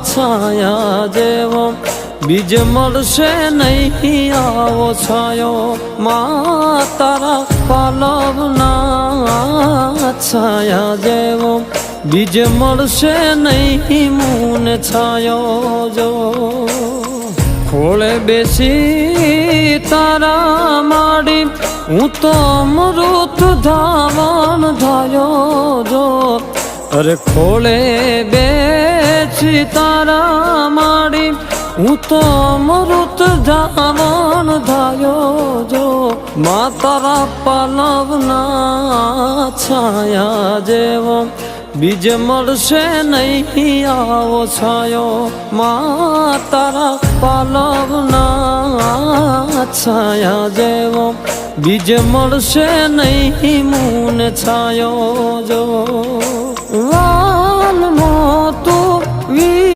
છાયા જેવો બીજ મળશે નહીં આવો છાયો મા તારા પાલવના છાયા જેવો બીજ મળશે નહીં મૂને છાયો જો ખોળે બેસી તારા માડી હું તો અમૃત ધાવણ ધાયો જો અરે ખોળે બેસી તારા માડી હું તો અમૃત ધાવણ ધાયો જો મા તારા પાલવના છાયા જેવો બીજ મળશે નહીં આવો છાયો મા તારા પાલવના છાયા જેવો બીજ મળશે નહીં મૂને છાયો જો